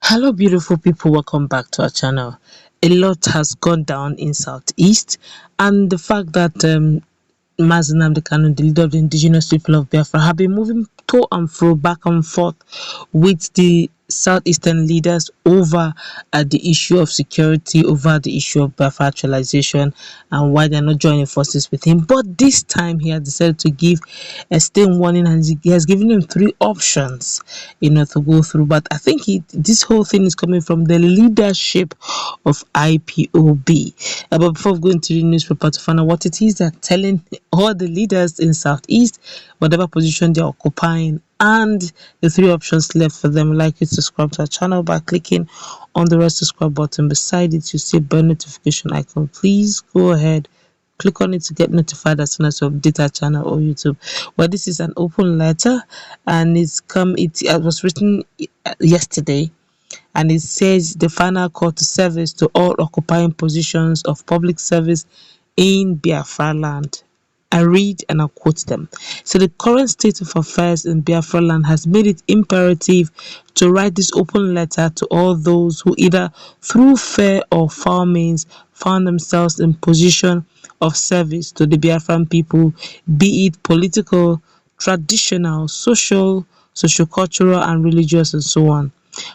Hello, beautiful people. Welcome back to our channel. A lot has gone down in Southeast, and the fact that Nnamdi Kanu, the leader of the indigenous people of Biafra, have been moving to and fro, back and forth with the southeastern leaders over the issue of security, over the issue of Biafra actualization, and why they're not joining forces with him. But this time, he has decided to give a stern warning, and he has given him three options, to go through. But I think this whole thing is coming from the leadership of IPOB. But before going to the newspaper to find out what it is, they're telling all the leaders in Southeast, whatever position they're occupying, and the three options left for them. Like you subscribe to our channel by clicking on the red subscribe button. Beside it, you see a bell notification icon. Please go ahead, click on it to get notified as soon as we update our channel or YouTube. But this is an open letter, and it was written yesterday, and it says the final call to service to all occupying positions of public service in Biafra land. I read and I quote them. So the current state of affairs in Biafra land has made it imperative to write this open letter to all those who either through fair or foul means found themselves in position of service to the Biafran people, be it political, traditional, social, socio-cultural, and religious, and so on.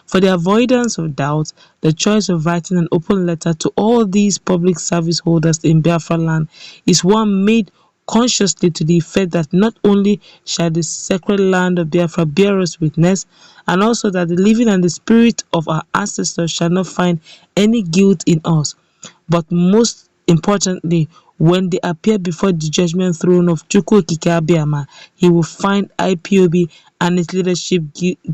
For the avoidance of doubt, the choice of writing an open letter to all these public service holders in Biafra land is one made consciously to the effect that not only shall the sacred land of Biafra bear us witness, and also that the living and the spirit of our ancestors shall not find any guilt in us, but most importantly, when they appear before the judgment throne of Chukwu Okike Abiama, he will find IPOB and its leadership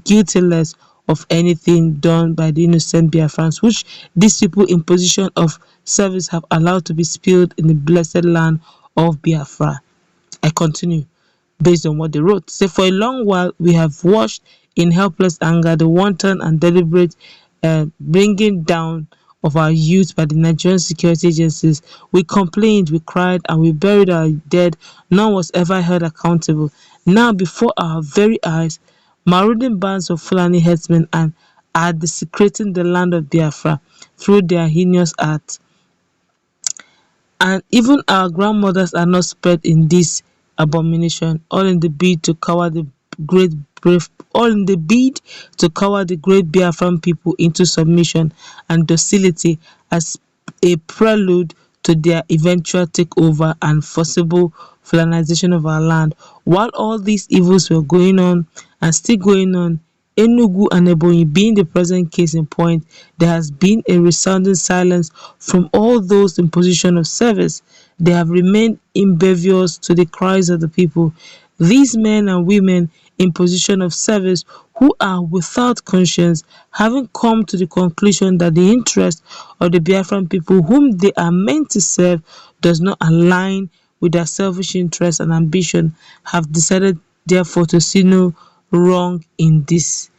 guiltless of anything done by the innocent Biafrans, which these people in position of service have allowed to be spilled in the blessed land of Biafra. I continue based on what they wrote. Say, for a long while we have watched in helpless anger the wanton and deliberate bringing down of our youth by the Nigerian security agencies. We complained, we cried, and we buried our dead. None was ever held accountable. Now, before our very eyes, marauding bands of Fulani herdsmen are desecrating the land of Biafra through their heinous acts. And even our grandmothers are not spared in this abomination, all in the bid to cover the great brave all in the bid to cover the great Biafran people into submission and docility as a prelude to their eventual takeover and forcible Fulanization of our land. While all these evils were going on and still going on, Enugu and Ebonyi being the present case in point, there has been a resounding silence from all those in position of service. They have remained impervious to the cries of the people. These men and women in position of service who are without conscience, having come to the conclusion that the interest of the Biafran people whom they are meant to serve does not align with their selfish interests and ambition, have decided therefore to see no wrong in this.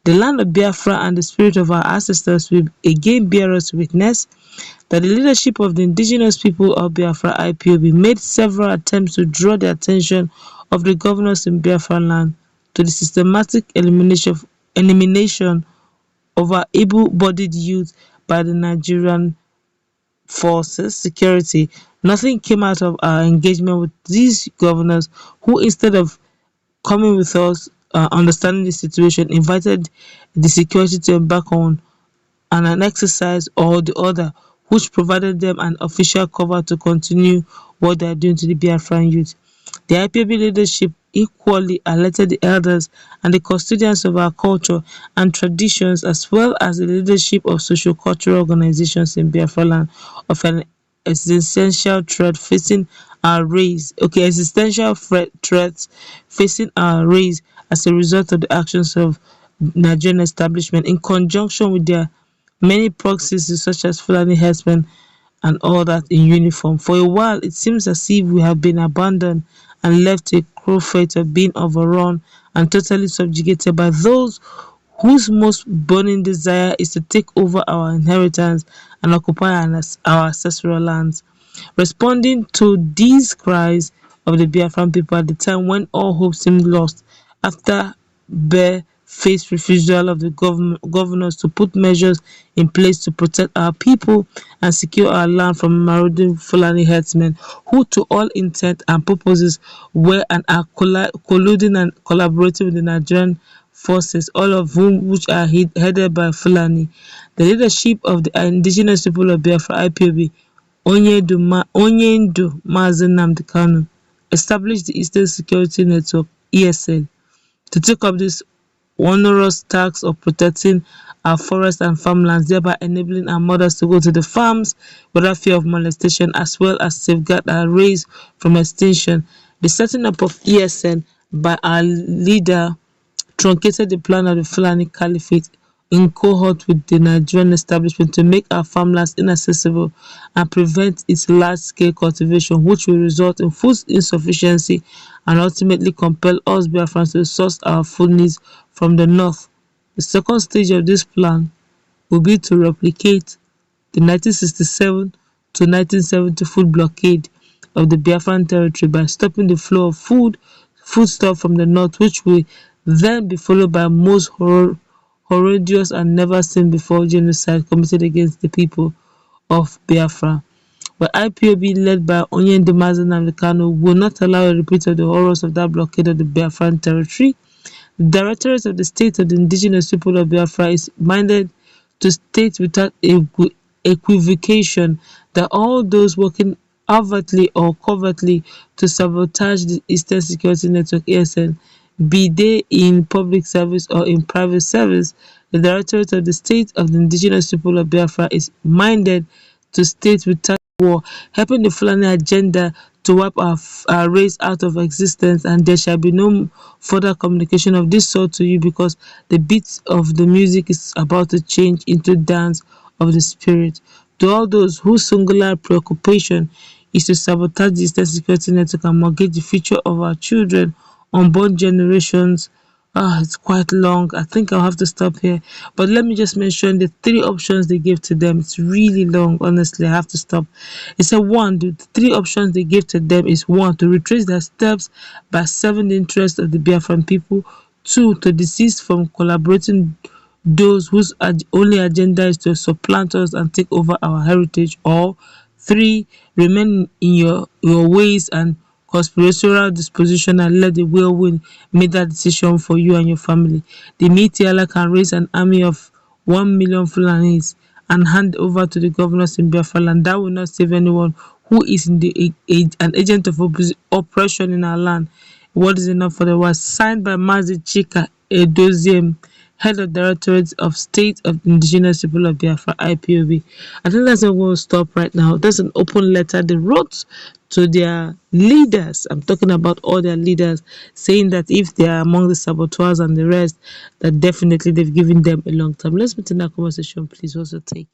The land of Biafra and the spirit of our ancestors will again bear us witness that the leadership of the indigenous people of Biafra IPOB made several attempts to draw the attention of the governors in Biafra land to the systematic elimination of our able-bodied youth by the Nigerian forces, security. Nothing came out of our engagement with these governors who, instead of coming with us, understanding the situation, invited the security to embark on an exercise or the other, which provided them an official cover to continue what they are doing to the Biafran youth. The IPOB leadership equally alerted the elders and the custodians of our culture and traditions, as well as the leadership of socio-cultural organizations in Biafra land, of an existential threat facing our race. Existential threats facing our race as a result of the actions of Nigerian establishment in conjunction with their many proxies such as Fulani herdsmen and all that in uniform. For a while, it seems as if we have been abandoned and left to a cruel fate of being overrun and totally subjugated by those whose most burning desire is to take over our inheritance and occupy our ancestral lands. Responding to these cries of the Biafran people at the time when all hope seemed lost, after bare face refusal of the governors to put measures in place to protect our people and secure our land from marauding Fulani herdsmen who to all intent and purposes were and are colluding and collaborating with the Nigerian forces, all of whom which are headed by Fulani. The leadership of the indigenous people of Biafra IPOB, Onyendu Mazi Nnamdi Kanu, established the Eastern Security Network (ESN) to take up this onerous task of protecting our forests and farmlands, thereby enabling our mothers to go to the farms without fear of molestation, as well as safeguard our race from extinction. The setting up of ESN by our leader truncated the plan of the Fulani Caliphate in cohort with the Nigerian establishment to make our farmlands inaccessible and prevent its large-scale cultivation, which will result in food insufficiency and ultimately compel us Biafrans to source our food needs from the north. The second stage of this plan will be to replicate the 1967 to 1970 food blockade of the Biafran territory by stopping the flow of foodstuff from the north, which will then be followed by most horrendous and never seen before genocide committed against the people of Biafra. But IPOB, led by Onyendu Mazi Nnamdi Kanu, will not allow a repeat of the horrors of that blockade of the Biafran territory. The Directorate of the State of the Indigenous People of Biafra is minded to state without equivocation that all those working overtly or covertly to sabotage the Eastern Security Network (ESN), be they in public service or in private service, the Directorate of the State of the Indigenous People of Biafra is minded to state without war, helping the Fulani agenda to wipe our race out of existence, and there shall be no further communication of this sort to you, because the beat of the music is about to change into dance of the spirit. To all those whose singular preoccupation is to sabotage the Eastern Security Network and mortgage the future of our children, unborn generations. It's quite long. I think I'll have to stop here. But let me just mention the three options they gave to them. It's really long, honestly. I have to stop. It said one, the three options they gave to them is one, to retrace their steps by serving the interests of the Biafran people. Two, to desist from collaborating those whose only agenda is to supplant us and take over our heritage. Or three, remain in your ways and conspiratorial disposition and let the whirlwind make that decision for you and your family. The Mitiala can raise an army of 1 million Fulanis and hand over to the governors in Biafra land. That will not save anyone who is in an agent of oppression in our land. What is enough for the world? Signed by Mazi Chika Edoziem, Head of Directorate of State of Indigenous People of Biafra, IPOB. I think that's where we'll stop right now. That's an open letter they wrote to their leaders. I'm talking about all their leaders, saying that if they are among the saboteurs and the rest, that definitely they've given them a long time. Let's meet in that conversation, please also take.